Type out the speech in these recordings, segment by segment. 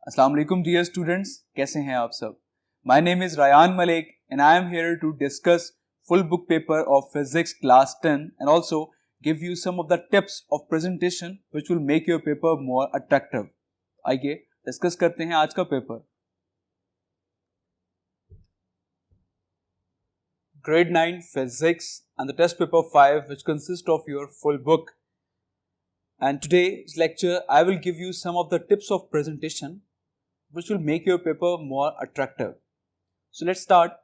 अस्सलाम वालेकुम dear students, कैसे हैं आप सब। My name is Rayan Malik and I am here to discuss full book paper of physics class 10 and also give you some of the tips of presentation which will make your paper more attractive. आइए discuss करते हैं आज का paper. Grade 9 Physics and the test paper 5 which consists of your full book. And today's lecture I will give you some of the tips of presentation which will make your paper more attractive. So let's start.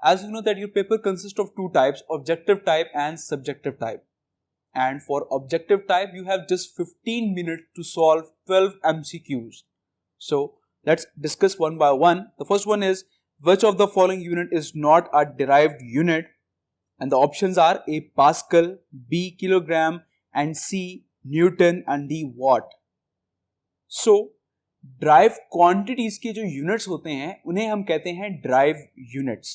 As you know that your paper consists of two types, objective type and subjective type. And for objective type, you have just 15 minutes to solve 12 MCQs. So let's discuss one by one. The first one is, which of the following unit is not a derived unit? And the options are A. Pascal, B. Kilogram, and C. Newton, and D. Watt. So drive quantities के जो units होते हैं उन्हें हम कहते हैं drive units.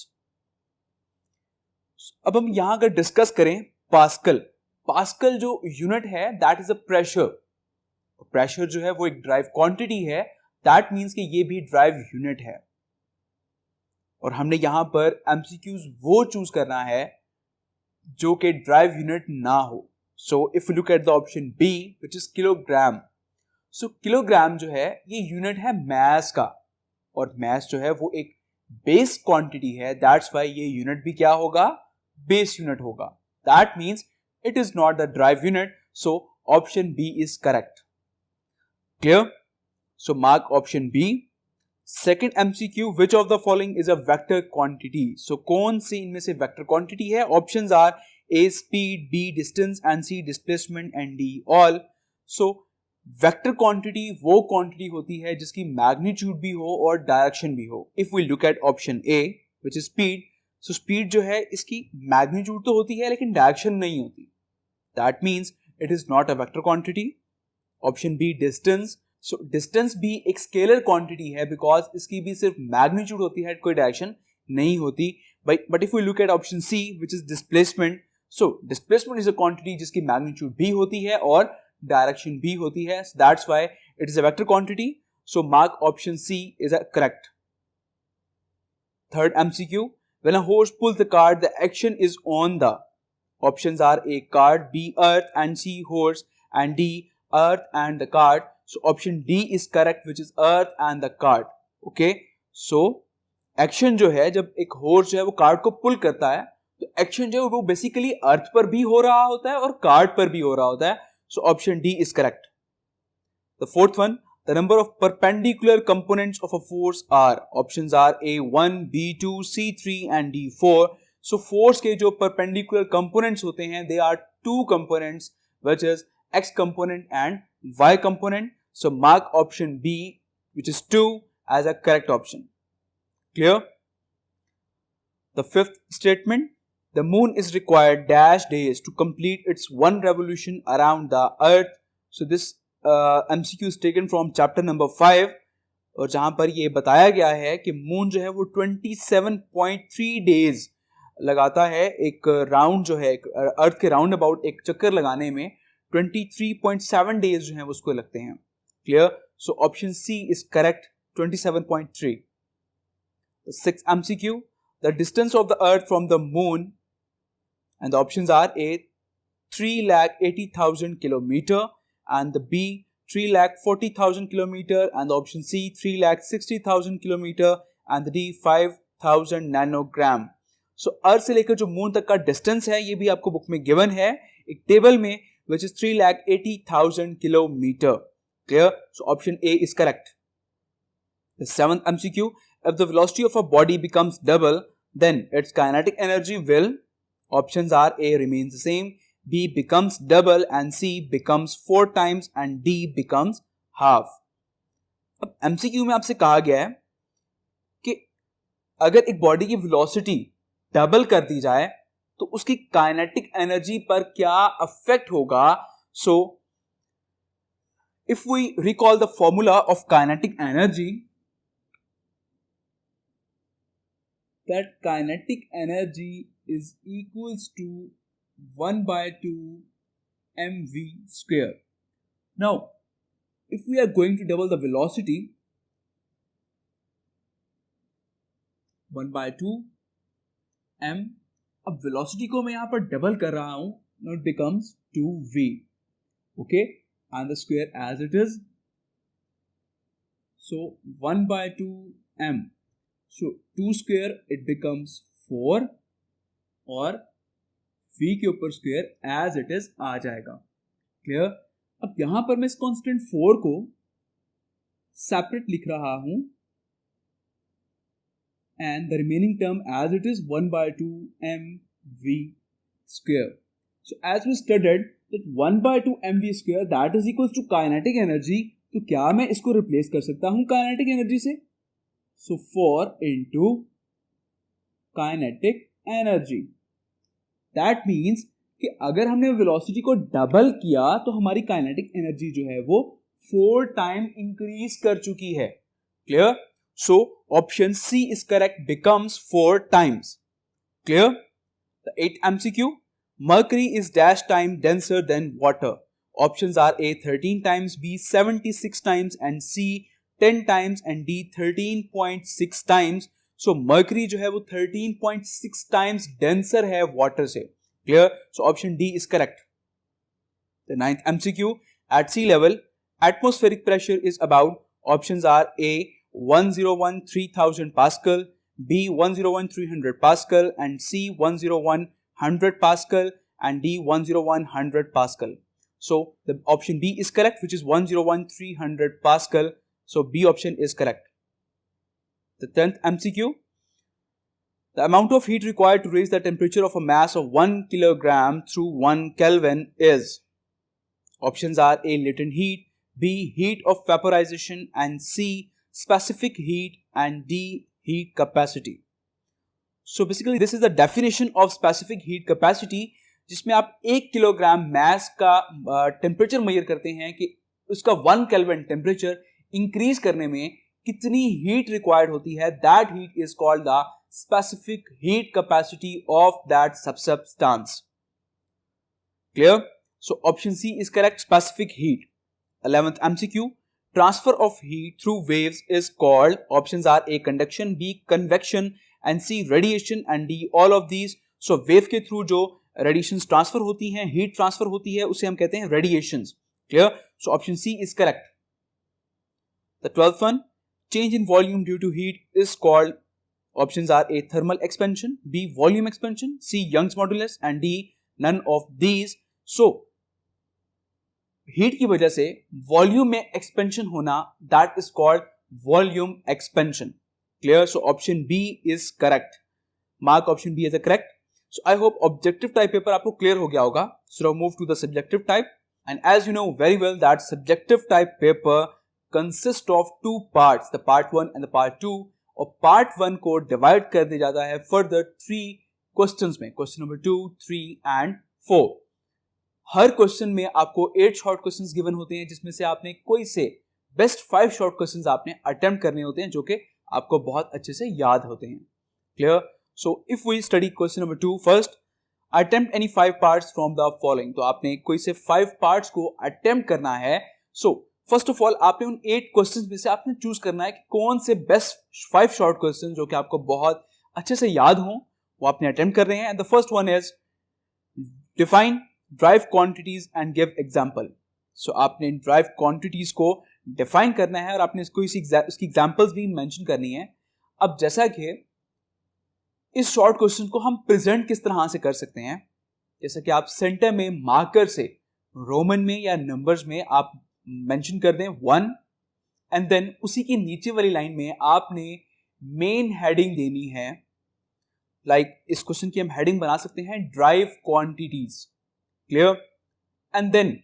अब हम यहां अगर डिस्कस करें पास्कल जो यूनिट है दैट इज अ प्रेशर जो है वो एक ड्राइव क्वांटिटी है, दैट मींस कि ये भी ड्राइव यूनिट है। और हमने यहां पर एमसीक्यूज वो चूज करना है जो कि ड्राइव यूनिट ना हो। So if you look at the option B which is kilogram, so kilogram जो है ये यूनिट है मैस का, और मैस जो है वो एक बेस क्वांटिटी है, दैट्स व्हाई ये यूनिट भी क्या होगा, बेस यूनिट होगा। That means it is not the derived unit, so option B is correct. Clear? So mark option B. Second MCQ, which of the following is a vector quantity? So कौन सी इनमें से vector quantity है? Options are A speed, B distance, and C displacement, and D all. So vector quantity वो quantity होती है जिसकी magnitude भी हो और डायरेक्शन भी हो। If we look at option A which is speed, so speed जो है इसकी मैग्नीट्यूड तो होती है लेकिन डायरेक्शन नहीं होती, that means it is not a vector quantity. Option B distance, so distance भी एक स्केलर क्वांटिटी है बिकॉज इसकी भी सिर्फ मैग्नीट्यूड होती है, कोई डायरेक्शन नहीं होती। But if we look at option C which is displacement, so displacement is a quantity जिसकी मैग्नीट्यूड भी होती है और डायरेक्शन भी होती है, that's why it is a vector quantity. So mark option C is correct. Third MCQ, when a horse pulls the cart, the action is on the. Options are A cart, B earth, and C horse, and D earth and the cart. So option D is correct, which is earth and the cart. Okay, so action जो है जब एक horse जो है वो cart को pull करता है तो action जो है वो basically earth पर भी हो रहा होता है और cart पर भी हो रहा होता है। So option D is correct. The fourth one, the number of perpendicular components of a force are. Options are A1, B2, C3 and D4. So force के जो perpendicular components होते हैं they are two components which is X component and Y component. So mark option B which is 2 as a correct option. Clear? The fifth statement, the moon is required dash days to complete its one revolution around the earth. So this MCQ is taken from chapter number 5 और जहां पर ये बताया गया है कि moon जो है वो 27.3 डेज लगाता है एक राउंड जो है अर्थ के राउंड अबाउट एक चक्कर लगाने में 23.7 डेज जो है उसको लगते हैं। Clear? So option C is correct, 27.3। Sixth MCQ, the distance of the earth from the moon, and the options are A 3,80,000 kilometer, and the B 3,40,000 kilometer, and the option C 3,60,000 kilometer, and the D 5,000 nanogram. So अर्थ से लेकर जो moon तक का distance है ये भी आपको book में गिवन है एक टेबल में, which is 3,80,000 kilometer. Clear? So option A is correct. The seventh MCQ, if the velocity of a body becomes double, then its kinetic energy will. Options are A remains the same, B becomes double, and C becomes 4 times, and D becomes half. अब MCQ में आपसे कहा गया है कि अगर एक body की वेलोसिटी डबल कर दी जाए तो उसकी काइनेटिक एनर्जी पर क्या अफेक्ट होगा। So if we recall the formula of kinetic energy, that kinetic energy is equals to 1 by 2 mv square. Now, if we are going to double the velocity, 1/2 m। अब velocity को मैं यहां पर double कर रहा हूं, now it becomes 2v, okay, and the square as it is, so 1/2 m, so 2 square it becomes 4 और v के ऊपर स्क्वायर एज इट इज आ जाएगा। क्लियर? अब यहां पर मैं इस कांस्टेंट 4 को सेपरेट लिख रहा हूं and the remaining term as it is 1/2 mv square. So as we studied that 1/2 mv square that is equals to kinetic energy, तो क्या मैं इसको रिप्लेस कर सकता हूं काइनेटिक एनर्जी से? So 4 into kinetic energy. That means कि अगर हमने वेलोसिटी को डबल किया तो हमारी काइनेटिक एनर्जी जो है वो 4 टाइम इंक्रीज कर चुकी है। Clear? So option C is correct, becomes 4 times. Clear? The 8th MCQ. Mercury is dash time denser than water. Options are A 13 times, B 76 times, and C 10 times, and D 13.6 times. So mercury जो है वो 13.6 times denser है water से. Clear? So option D is correct. The 9th MCQ. At sea level, atmospheric pressure is about. Options are A 101,3000 Pascal, B 101,300 Pascal, and C 101,100 Pascal, and D 101,100 Pascal. So the option B is correct, which is 101,300 Pascal. So B option is correct. The 10th MCQ. The amount of heat required to raise the temperature of a mass of 1 kilogram through 1 Kelvin is. Options are A latent heat, B heat of vaporization, and C specific heat, and D heat capacity. So basically this is the definition of specific heat capacity, जिसमें आप 1 kilogram mass का temperature measure करते हैं कि उसका 1 kelvin temperature increase करने में कितनी हीट रिक्वायर्ड होती है। That heat is called the specific heat capacity of that substance. Clear? So option C is correct, specific heat. 11th MCQ. Transfer of heat through waves is called. Options are A conduction, B convection, and C radiation, and D all of these. So wave के through जो radiations transfer होती हैं, heat transfer होती है, उसे हम कहते हैं radiations. Clear? So option C is correct. The 12th one. Change in volume due to heat is called. Options are A thermal expansion, B volume expansion, C Young's modulus, and D none of these. So heat की वजह से volume में expansion होना, that is called volume expansion. Clear? So option B is correct. Mark option B is correct. So I hope objective type paper आपको clear हो गया होगा। So move to the subjective type, and as you know very well that subjective type paper consist of 2 parts, the part 1 and the part 2। और part 1 को divide कर दिया जाता है फर्दर 3 क्वेश्चंस में, question number 2, 3 and 4। Her question में आपको 8 short questions given होते हैं, जिसमें से आपने कोई से बेस्ट 5 शॉर्ट क्वेश्चंस आपने अटेम्प्ट करने होते हैं, जो कि आपको बहुत अच्छे से याद होते हैं। Clear? So if we study question number 2 first, attempt any 5 parts from the following. तो आपने कोई से 5 पार्ट्स को अटेम्प्ट करना है। सो फर्स्ट ऑफ ऑल आपने उन 8 क्वेश्चंस में से आपने चूज करना है कि कौन से बेस्ट 5 शॉर्ट क्वेश्चन जो कि आपको बहुत अच्छे से याद हो, वो आपने अटेम्प्ट कर रहे हैं। And the first one is define derived quantities and give example. So आपने ड्राइव क्वांटिटीज को डिफाइन करना है और आपने इसको उसकी एग्जांपल्स भी मेंशन करनी है। अब जैसा कि इस शॉर्ट क्वेश्चन को हम प्रेजेंट किस तरह से कर सकते हैं, जैसा कि आप सेंटर में मार्कर से रोमन में या नंबर्स में आप मेंशन कर दें 1, एंड देन उसी की नीचे वाली लाइन में आपने मेन हेडिंग देनी है। लाइक इस क्वेश्चन की हम हेडिंग बना सकते हैं derived quantities. Clear? And then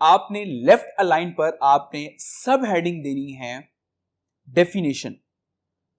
आपने लेफ्ट अलाइन पर आपने सब हेडिंग देनी है definition.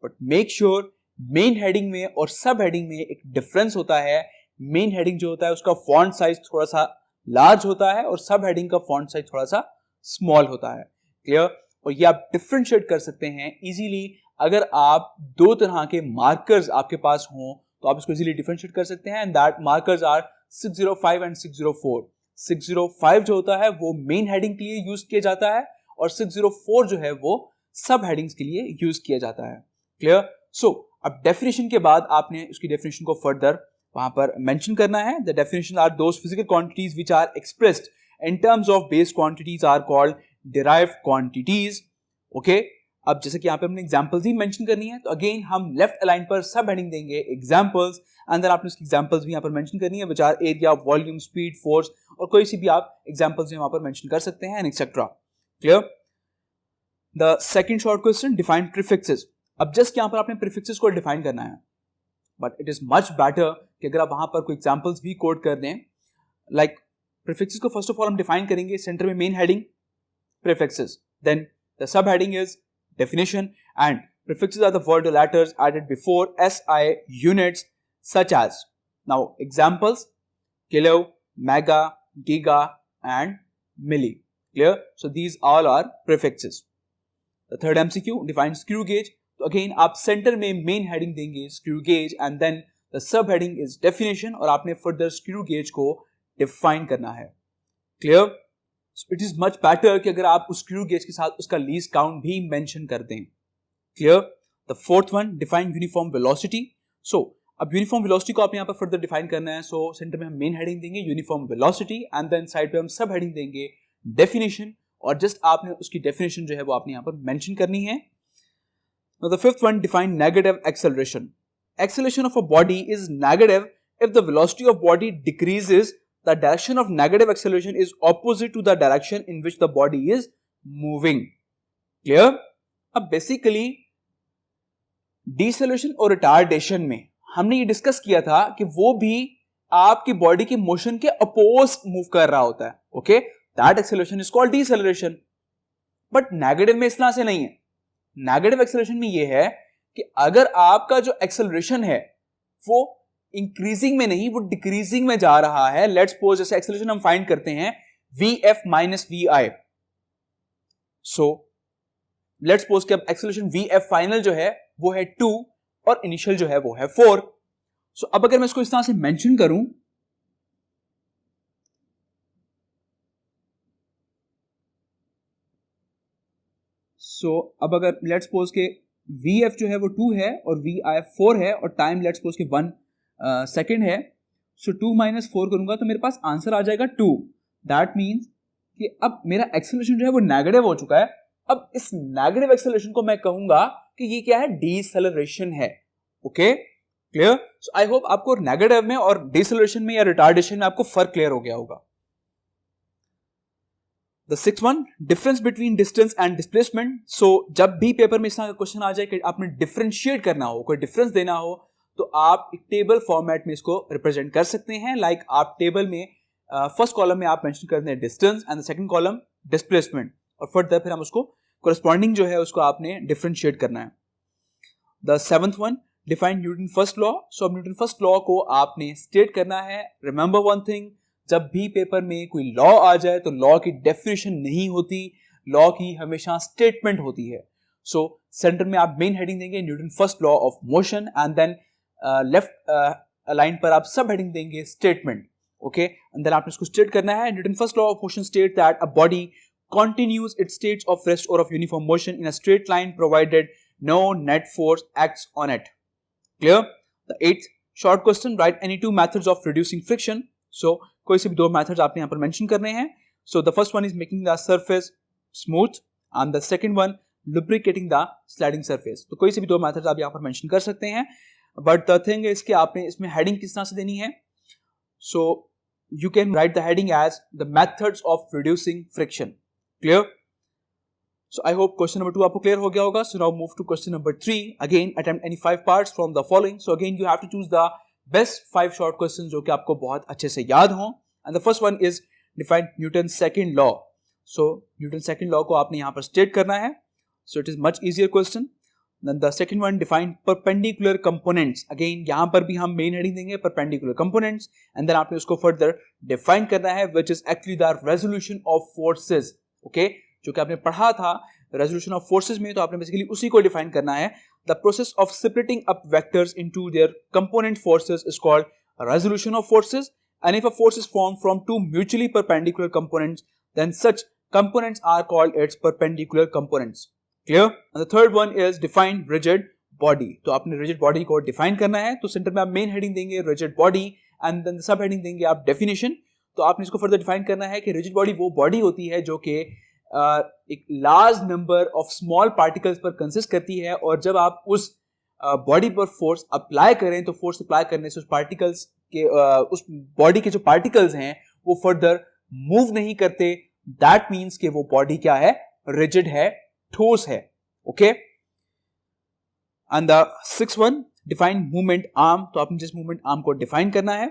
But make sure main heading में और सब हेडिंग में एक डिफरेंस होता है। मेन हेडिंग जो होता है उसका फॉन्ट साइज थोड़ा सा लार्ज होता है और सब हेडिंग का फॉन्ट साइज थोड़ा सा स्मॉल होता है। क्लियर? और ये आप डिफरेंशिएट कर सकते हैं इजीली। अगर आप 2 तरह के मार्कर्स आपके पास हों तो आप इसको इजीली डिफरेंशिएट कर सकते हैं। And that markers are 605 and 604। 605 जो होता है वो मेन हेडिंग के लिए यूज किया जाता है और 604 जो है वो सब हेडिंग्स के लिए यूज किया जाता है। क्लियर? सो अब डेफिनेशन के बाद आपने उसकी डेफिनेशन को फर्दर वहां पर मेंशन करना है. The definition are those physical quantities which are expressed in terms of base quantities are called derived quantities. Okay, अब जैसे कि यहाँ पे हमने एग्जांपल्स ही मेंशन करनी है, तो अगेन हम लेफ्ट अलाइन पर सब हेडिंग देंगे एग्जांपल्स, एंड देन आपने उसकी एग्जांपल्स भी यहाँ पर मेंशन करनी है which are area, volume, speed, force, और कोई सी भी आप एग्जांपल्स वहां पर मेंशन कर सकते हैं, and etcetera. Clear? The second short question, define prefixes. अब जस्ट यहाँ पर आपने प्रीफिक्सेस को डिफाइन करना है, but it is much better कि अगर आप वहां पर कोई एग्जांपल्स भी कोड कर दें. लाइक प्रीफिक्सेस को फर्स्ट ऑफ ऑल हम डिफाइन करेंगे, सेंटर में main heading prefixes, then the sub heading is definition, and prefixes are the word or letters added before SI units such as, now examples, kilo, mega, giga and milli. Clear? So these all are prefixes. The third MCQ, define screw gauge. So again आप center में main heading देंगे screw gauge, and then the sub heading is definition, और आपने further screw gauge को define करना है. Clear? It is much better कि अगर आप उस स्क्रू गेज के साथ उसका लीस्ट काउंट भी मेंशन कर दें. Clear? The fourth one, define uniform velocity. So अब यूनिफॉर्म वेलोसिटी को आप यहाँ पर फर्दर डिफाइन करना है. सो सेंटर में हम मेन हेडिंग देंगे uniform velocity, and then side पे हम सब हेडिंग देंगे डेफिनेशन, और जस्ट आपने उसकी डेफिनेशन जो है वो आपने यहाँ पर मेंशन करनी है. The fifth one, define negative acceleration. Acceleration of a body is negative if the velocity of body decreases. The direction of negative acceleration is opposite to the direction in which the body is moving. Clear? अब basically deceleration और retardation में हमने ये discuss किया था कि वो भी आपकी बॉडी के मोशन के अपोज मूव कर रहा होता है. Okay, that acceleration is called deceleration. But negative में इस तरह से नहीं है. नेगेटिव एक्सेलरेशन में ये है कि अगर आपका जो एक्सेलरेशन है वो इंक्रीजिंग में नहीं, वो डिक्रीजिंग में जा रहा है. लेट्स सपोज जैसे एक्सेलरेशन हम फाइंड करते हैं vf minus vi. So let's suppose कि अब एक्सेलरेशन vf फाइनल जो है वो है 2 और इनिशियल जो है वो है 4. सो अब अगर मैं इसको इस तरह से मेंशन करूं, सो अब अगर लेट्स सपोज के vf जो है वो 2 है और vi 4 है, और टाइम लेट्स सपोज के 1 सेकेंड है. सो 2 माइनस 4 करूंगा तो मेरे पास आंसर आ जाएगा 2. दैट मीन्स कि अब मेरा एक्सेलरेशन जो है वो नेगेटिव हो चुका है. अब इस नेगेटिव एक्सेलरेशन को मैं कहूंगा कि ये क्या है, डीसेलरेशन है. Okay, clear? So I hope आपको नेगेटिव में और डीसेलरेशन में या रिटार्डेशन में आपको फर्क क्लियर हो गया होगा. The sixth one, difference between distance and displacement. So जब भी पेपर में इस तरह का क्वेश्चन आ जाए कि आपने डिफरेंशिएट करना हो, कोई डिफरेंस देना हो, तो आप एक टेबल फॉर्मेट में इसको रिप्रेजेंट कर सकते हैं. लाइक आप टेबल में फर्स्ट कॉलम में आप मेंशन करते हैं distance and the second column displacement, और फर्दर फिर हम उसको कोरेस्पॉन्डिंग जो है उसको आपने डिफरेंशिएट करना है. The seventh one, define Newton first law. So अब न्यूटन फर्स्ट लॉ को आपने स्टेट करना है. रिमेंबर वन थिंग, जब भी पेपर में कोई लॉ आ जाए तो लॉ की डेफिनेशन नहीं होती, लॉ की हमेशा स्टेटमेंट होती है. सो सेंटर में आप मेन हेडिंग देंगे Newton first law of motion, and then left line पर आप सब हेडिंग देंगे स्टेटमेंट. ओके, एंड देन आपने इसको स्टेट करना है. Newton first law of motion state that a body continues its states of rest or of uniform motion in a straight line provided no net force acts on it. Clear? The eighth short question, write any two methods of reducing friction. So कोई से भी दो methods आपने यहाँ पर mention करने हैं. So the first one is making the surface smooth and the second one lubricating the sliding surface. तो कोई से भी दो methods आप यहाँ पर mention कर सकते हैं. But the thing is कि आपने इसमें heading किस तरह से देनी है. So you can write the heading as the methods of reducing friction. Clear? So I hope question number 2 आपको clear हो गया होगा. So now move to question number 3. Again, attempt any 5 parts from the following. So again, you have to choose the best 5 short questions जो कि आपको बहुत अच्छे से याद हों. And the first one is define Newton's second law. So Newton's second law को आपने यहाँ पर state करना है. So it is much easier question. Then the second one, define perpendicular components. Again, यहाँ पर भी हम main heading देंगे perpendicular components. And then आपने उसको further define करना है, which is actually the resolution of forces. Okay, जो कि आपने पढ़ा था रेजोल्यूशन ऑफ फोर्सेस में, तो आपने बेसिकली उसी को डिफाइन करना है. The process of splitting up vectors into their component forces is called resolution of forces. And if a force is form from two mutually perpendicular components, then such components are called its perpendicular components. Clear? And the third one is define rigid body, तो आपने rigid body को define करना है, तो centre में आप main heading देंगे rigid body and then सब हेडिंग देंगे आप डेफिनेशन। तो आपने इसको फर्दर डिफाइन करना है कि रिजिड बॉडी वो बॉडी होती है जो कि एक large number of small particles पर कंसिस्ट करती है, और जब आप उस बॉडी पर फोर्स अप्लाई करें तो फोर्स अप्लाई करने से उस पार्टिकल्स के उस बॉडी के जो पार्टिकल्स हैं वो फर्दर मूव नहीं करते। दैट मीन्स कि वो बॉडी क्या है, रिजिड है, ठोस है। Okay, and the six one define movement arm, तो आपने जिस मूवमेंट आर्म को डिफाइन करना है,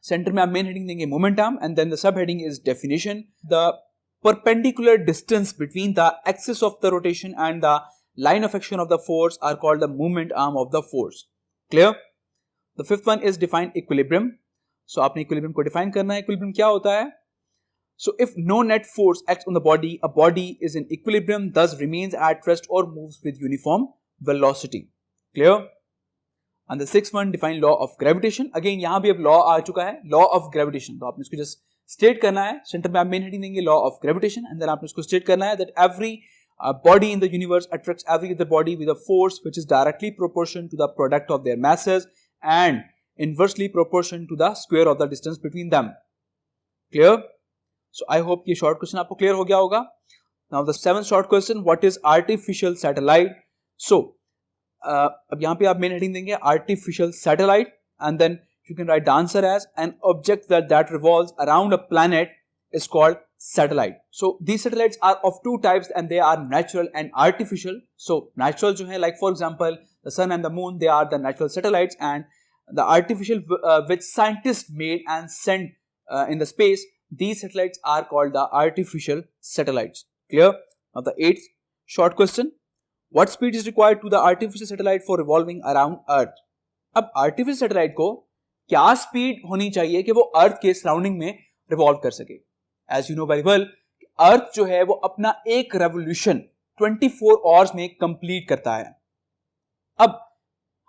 सेंटर में आप मेन हेडिंग देंगे moment arm and then the sub heading is definition. The perpendicular distance between the axis of the rotation and the line of action of the force are called the movement arm of the force. Clear? The fifth one is define equilibrium. So आपने equilibrium को define करना है। equilibrium क्या होता है? So if no net force acts on the body, a body is in equilibrium, thus remains at rest or moves with uniform velocity. Clear? And the sixth one define law of gravitation. Again यहाँ भी अब law आ चुका है, law of gravitation. तो आपने इसको just state करना है। सेंटर में आप मेन हेडिंग देंगे law of gravitation and then आपने उसको स्टेट करना है that every body in the universe attracts every other body with a force which is directly proportion to the product of their masses and inversely proportion to the square of the distance between them. Clear? So I hope ये short question आपको clear हो गया होगा। Now the seventh short question, what is artificial satellite? So अब यहां पे आप main heading देंगे artificial satellite and then you can write the answer as an object that revolves around a planet is called satellite. So these satellites are of two types and they are natural and artificial. So natural जो है like for example the sun and the moon, they are the natural satellites, and the artificial which scientists made and sent in the space, these satellites are called the artificial satellites. Clear? Now the eighth short question, what speed is required to the artificial satellite for revolving around Earth? अब artificial satellite को क्या speed होनी चाहिए कि वो अर्थ के surrounding में revolve कर सके? As you know very well, earth जो है वो अपना एक रेवोल्यूशन 24 आवर्स में कंप्लीट करता है। अब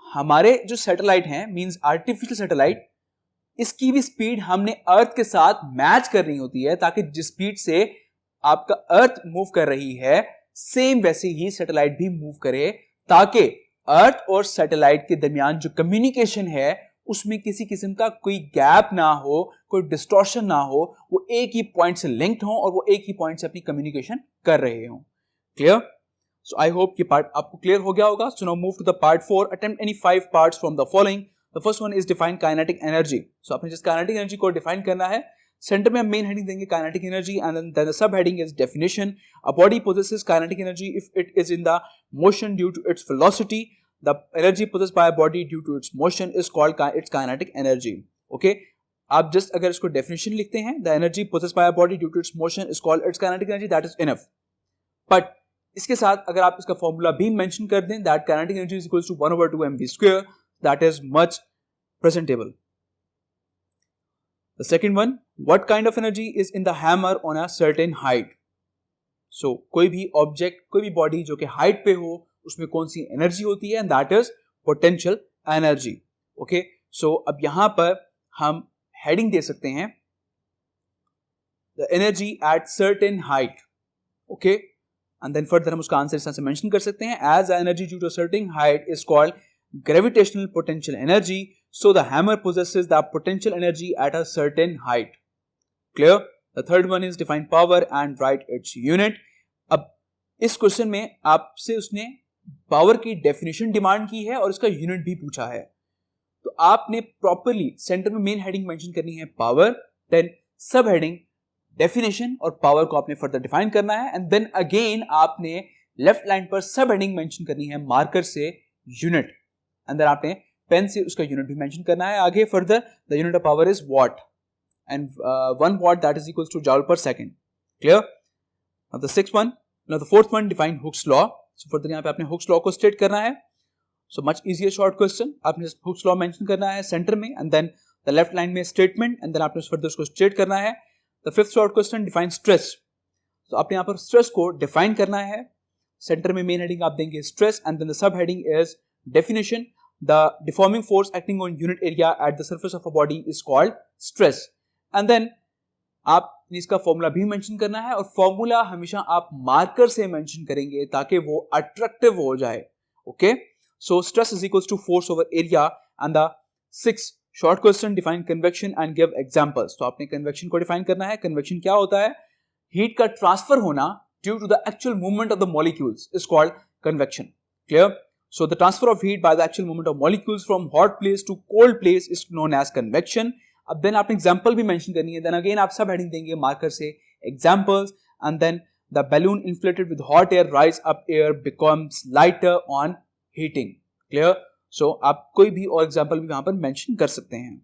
हमारे जो सैटेलाइट हैं, मींस आर्टिफिशियल सैटेलाइट, इसकी भी स्पीड हमने अर्थ के साथ मैच करनी होती है ताकि जिस स्पीड से आपका अर्थ मूव कर रही है सेम वैसे ही सैटेलाइट भी मूव करे, ताकि अर्थ और सैटेलाइट के दरमियान जो कम्युनिकेशन है उसमें किसी किस्म का कोई गैप ना हो, कोई डिस्टॉर्शन ना हो, वो एक ही पॉइंट से लिंक्ड हो और वो एक ही पॉइंट से अपनी कम्युनिकेशन कर रहे हो। क्लियर? सो आई होप ये पार्ट आपको क्लियर हो गया होगा। So now move to the part 4, attempt any 5 parts from the following. The first one is define kinetic energy. So आपने जिस काइनेटिक एनर्जी को डिफाइन करना है, सेंटर में हम मेन हेडिंग देंगे kinetic energy and then the sub heading is definition. A body possesses kinetic energy if it is in the motion due to its velocity. The energy possessed by a body due to its motion is called its kinetic energy. Okay, आप just अगर इसको definition लिखते हैं, the energy possessed by a body due to its motion is called its kinetic energy, that is enough. But इसके साथ अगर आप इसका फॉर्मूला भी मेंशन कर दें, that kinetic energy is equals to 1/2 mv square, that is much presentable. The second one, what kind of energy is in the hammer on a certain height? So कोई भी object, कोई भी body जो कि height पे हो, उसमें कौन सी एनर्जी होती है, and that is potential energy. Okay, so अब यहां पर हम हेडिंग दे सकते हैं the energy at certain height. Okay, and then further हम उसका आंसर इस तरह से मेंशन कर सकते हैं, as energy due to certain height is called gravitational potential energy, so the hammer possesses the potential energy at a certain height. Clear? The third one is define power and write its unit. अब इस question में आपसे उसने power की definition demand की है और इसका यूनिट भी पूछा है, तो आपने प्रॉपरली सेंटर में मेन हेडिंग मेंशन करनी है पावर, देन सब हेडिंग डेफिनेशन और पावर को आपने फर्दर डिफाइन करना है, एंड देन अगेन आपने लेफ्ट लाइन पर सब हेडिंग मेंशन करनी है मार्कर से यूनिट, एंड देन आपने पेन से उसका यूनिट भी मेंशन करना है। आगे further the unit of power is what and 1 watt that is equals to joule per second. Clear? Now the sixth one, now the fourth one, define Hooke's law. So further यहाँ पे आपने Hooke's law को state करना है। So much easier short question, आपने Hooke's law mention करना है centre में, and then the left line में स्टेटमेंट, and then आपने फर्दर उसको स्टेट करना है। The fifth short question, define stress. So आपने यहाँ पर स्ट्रेस को डिफाइन करना है, सेंटर में मेन हेडिंग आप देंगे stress, and then the sub heading is definition. The deforming force acting on unit area at the surface of a body is called stress. And then आप इसका formula भी mention करना है, और formula हमेशा आप मार्कर से मेंशन करेंगे ताकि वो अट्रैक्टिव हो जाए। Okay, So stress is equals to force over area. And the 6th short question, define convection and give examples. तो आपने convection को define करना है. Convection क्या होता है? Heat का transfer होना due to the actual movement of the molecules is called convection. Clear? So the transfer of heat by the actual movement of molecules from hot place to cold place is known as convection. अब then आपने example भी mention करनी है. Then again आप सब heading देंगे marker से examples, and then the balloon inflated with hot air rise up air becomes lighter on heating. Clear? So आप कोई भी और example भी वहाँ पर mention कर सकते हैं.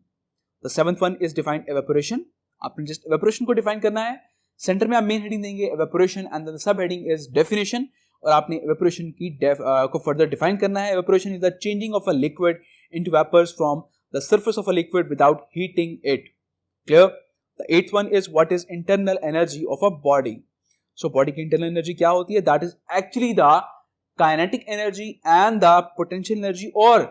The 7th one is define evaporation. आपने just evaporation को define करना है. Center में आप main heading देंगे evaporation, and then the sub heading is definition. और आपने evaporation की को further define करना है. Evaporation is the changing of a liquid into vapors from the surface of a liquid without heating it. Clear? The 8th one is what is internal energy of a body. So body की internal energy क्या होती है? That is actually the kinetic energy and the potential energy, और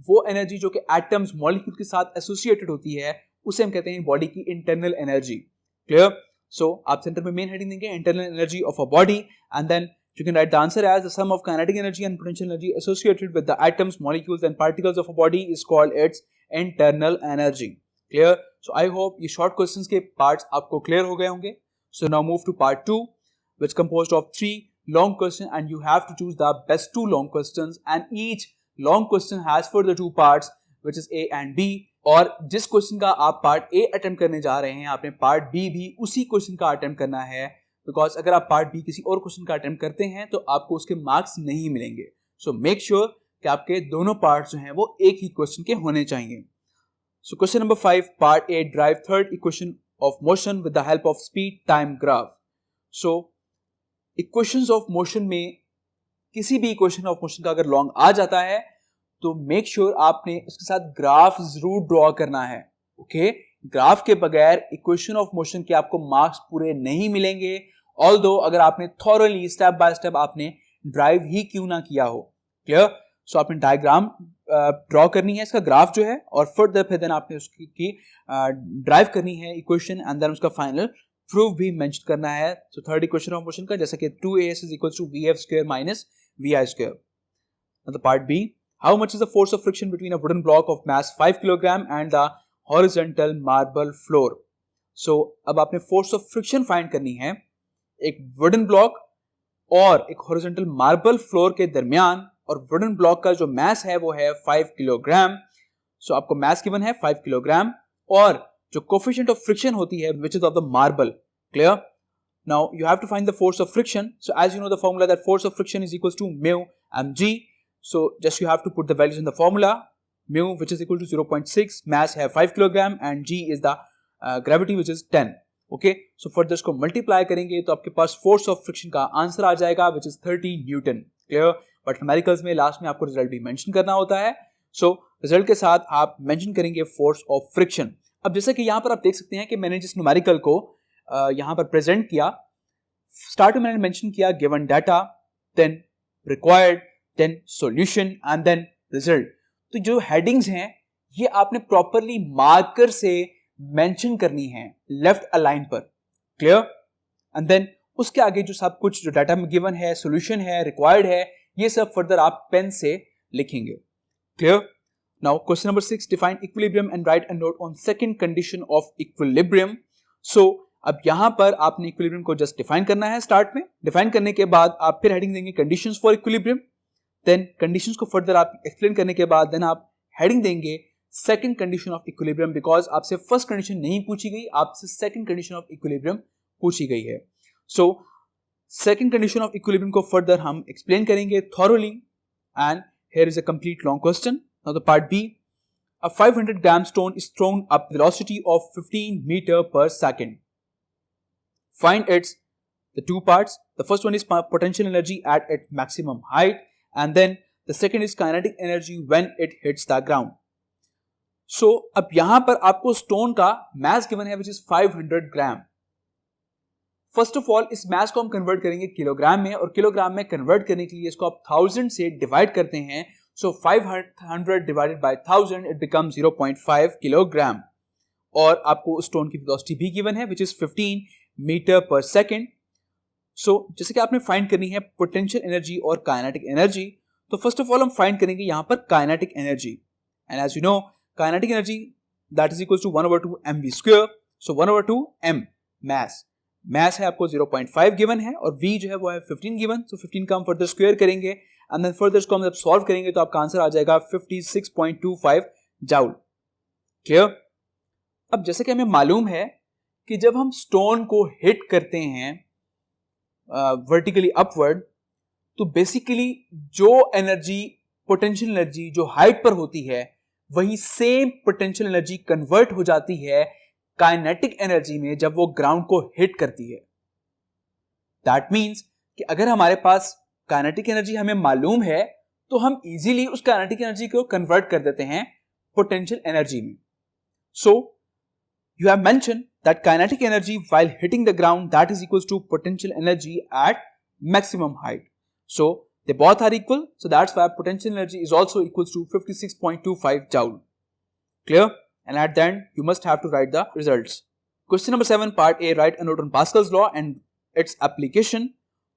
वो energy जो कि atoms molecule के साथ associated होती है उसे हम कहते हैं body की internal energy. Clear? So आप center में main heading देंगे internal energy of a body, and then you can write the answer as the sum of kinetic energy and potential energy associated with the atoms, molecules and particles of a body is called its internal energy. Clear? So I hope ये short questions के parts आपको clear हो गए होंगे. So now move to part 2, which composed of 3 long questions, and you have to choose the best 2 long questions, and each long question has further 2 parts, which is A and B. और जिस question का आप part A attempt करने जा रहे हैं, आपने part B भी उसी क्वेश्चन का अटेम्प्ट करना है, बिकॉज अगर आप पार्ट B किसी और क्वेश्चन का अटेम्प्ट करते हैं तो आपको उसके मार्क्स नहीं मिलेंगे. सो मेक श्योर कि आपके दोनों पार्ट्स जो हैं वो एक ही क्वेश्चन के होने चाहिए. So question number 5, part A, drive third equation of motion with the help of speed time graph. So equations of motion में किसी भी इक्वेशन ऑफ मोशन का अगर लॉन्ग आ जाता है तो मेक श्योर आपने उसके साथ ग्राफ जरूर ड्रॉ करना है. ओके, ग्राफ के बगैर इक्वेशन ऑफ मोशन के आपको मार्क्स पूरे नहीं मिलेंगे, ऑल्दो अगर आपने थॉरली स्टेप बाय स्टेप आपने ड्राइव ही क्यों ना किया हो. क्लियर? सो आपने डायग्राम ड्रॉ करनी है, इसका ग्राफ जो है, और फिर देन आपने उसकी ड्राइव करनी है इक्वेशन, एंड देन उसका फाइनल प्रूफ भी मेंशन करना है. So third equation of motion का, जैसा कि 2as is equals to vf square minus vi square. Now the part B, how much is the force of friction between a wooden block of mass 5 kg and the horizontal marble floor? So अब आपने force of friction find करनी है एक wooden block और एक horizontal marble floor के दरमियान, और wooden block का जो mass है वो है 5 किलोग्राम. So आपको mass given है 5 किलोग्राम, और जो coefficient of friction होती है which is of the marble. Clear? Now you have to find the force of friction. So as you know the formula that force of friction is equals to mu mg. So just you have to put the values in the formula. Mu which is equal to 0.6, mass है 5 kilogram, and g is the gravity which is 10. Okay, so further इसको multiply करेंगे तो आपके पास force of friction का answer आ जाएगा which is 30 Newton. Clear? But numericals में last में आपको रिजल्ट भी मेंशन करना होता है. So रिजल्ट के साथ आप मेंशन करेंगे force of friction. अब जैसा कि यहाँ पर आप देख सकते हैं कि मैंने जिस न्यूमेरिकल को यहाँ पर प्रेजेंट किया, स्टार्ट में मैंने मेंशन किया given data, then required, then solution and then result. तो जो हेडिंग्स हैं ये आपने प्रॉपरली मार्कर से मेंशन करनी है लेफ्ट अलाइन पर. क्लियर? एंड देन उसके आगे जो सब कुछ जो डाटा में गिवन है, सॉल्यूशन है, रिक्वायर्ड है, ये सब फर्दर आप पेन से लिखेंगे. Clear? Now question number 6, define equilibrium and write a note on second condition of equilibrium. So अब यहाँ पर आपने equilibrium को just define करना है. स्टार्ट में डिफाइन करने के बाद आप फिर heading देंगे conditions for equilibrium. Then conditions को further आप explain करने के बाद then आप heading देंगे second condition of equilibrium, because आपसे first condition नहीं पूछी गई, आपसे second condition of equilibrium पूछी गई है. So second condition of equilibrium को further हम explain करेंगे thoroughly, and here is a complete long question. Now the part B, a 500 gram stone is thrown up velocity of 15 meter per second. Find the two parts. The first one is potential energy at its maximum height, and then the second is kinetic energy when it hits the ground. So अब यहाँ पर आपको stone का mass given है which is 500 gram. First of all इस mass को हम convert करेंगे किलोग्राम में, और किलोग्राम में convert करने के लिए इसको आप 1000 से divide करते हैं. So 500 divided by 1000 it becomes 0.5 kilogram. और आपको स्टोन की वेलोसिटी भी गिवन है which is 15 मीटर पर सेकेंड. सो जैसे कि आपने फाइंड करनी है पोटेंशियल एनर्जी और काइनेटिक एनर्जी, तो फर्स्ट ऑफ ऑल हम फाइंड करेंगे यहां पर kinetic energy, and as you know kinetic energy that is equal to 1/2 mv², so 1/2 m mass है आपको 0.5 गिवन है और v जो है वो है 15 गिवन, सो 15 का हम फर्दर स्क्वायर करेंगे एंड देन फर्दर इसको हम जब सॉल्व करेंगे तो आपका आंसर आ जाएगा 56.25 जाउल। क्लियर? अब जैसे कि हमें मालूम है कि जब हम स्टोन को हिट करते हैं वर्टिकली अपवर्ड, तो बेसिकली जो एनर्जी पोटेंशियल एनर्जी जो हाइट पर होती है वही सेम पोटेंशियल एनर्जी कन्वर्ट हो जाती है काइनेटिक एनर्जी में जब वो ग्राउंड को हिट करती है। दैट मीन्स कि अगर हमारे पास काइनेटिक एनर्जी हमें मालूम है तो हम इजीली उस काइनेटिक एनर्जी को कन्वर्ट कर देते हैं पोटेंशियल एनर्जी में। सो you have mentioned that kinetic energy while hitting the ground that is equals to potential energy at maximum height. So they both are equal. So that's why potential energy is also equals to 56.25 joule. Clear? And at the end you must have to write the results. Question number 7 part A, write a note on Pascal's law and its application.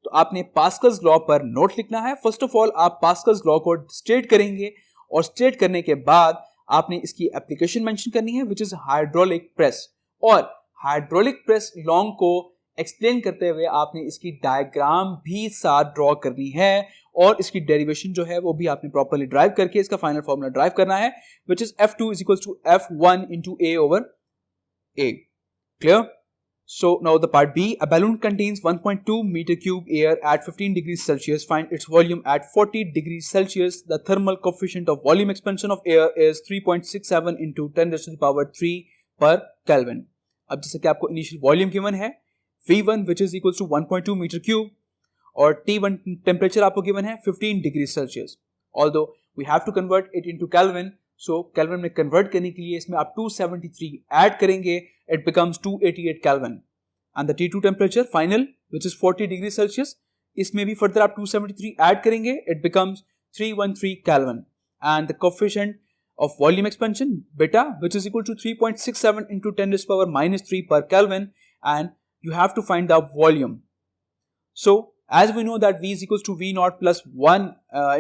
तो आपने Pascal's law पर note लिखना है। First of all आप Pascal's law को state करेंगे और state करने के बाद आपने इसकी एप्लीकेशन मेंशन करनी है विच इज हाइड्रोलिक प्रेस, और हाइड्रोलिक प्रेस लॉन्ग को एक्सप्लेन करते हुए आपने इसकी डायग्राम भी साथ ड्रॉ करनी है और इसकी डेरिवेशन जो है वो भी आपने प्रॉपर्ली ड्राइव करके इसका फाइनल फॉर्मूला ड्राइव करना है which is F2 is equals to F1 into A over A. Clear? So now the part B, a balloon contains 1.2 meter cube air at 15 degrees Celsius. Find its volume at 40 degrees Celsius. The thermal coefficient of volume expansion of air is 3.67 into 10 raised to the power 3 per Kelvin. अब जैसे कि आपको initial volume given है V1 which is equals to 1.2 meter cube और T1 temperature आपको given है 15 degree Celsius. Although we have to convert it into Kelvin, so Kelvin में convert करने के लिए इसमें आप 273 ऐड करेंगे, it becomes 288 Kelvin. And the T2 temperature final which is 40 degree Celsius, इसमें भी further आप 273 ऐड करेंगे, it becomes 313 Kelvin. And the coefficient of volume expansion beta which is equal to 3.67 into 10 raised to the power minus 3 per Kelvin, and you have to find the volume. So as we know that V is equals to V naught plus 1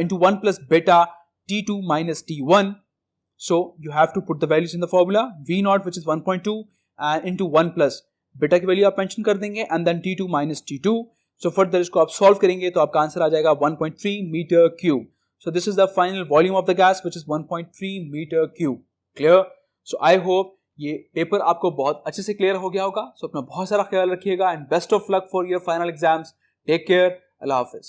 into 1 plus beta T2 minus T1. So you have to put the values in the formula. V naught which is 1.2 and into 1 plus beta की value आप mention कर देंगे and then T2 minus T2. So further इसको आप solve करेंगे तो आपका answer आ जाएगा 1.3 metre cube. So this is the final volume of the gas which is 1.3 metre cube. Clear? So I hope ये पेपर आपको बहुत अच्छे से क्लियर हो गया होगा. So अपना बहुत सारा ख्याल रखिएगा and best of luck for your final exams. Take care. Allah Hafiz.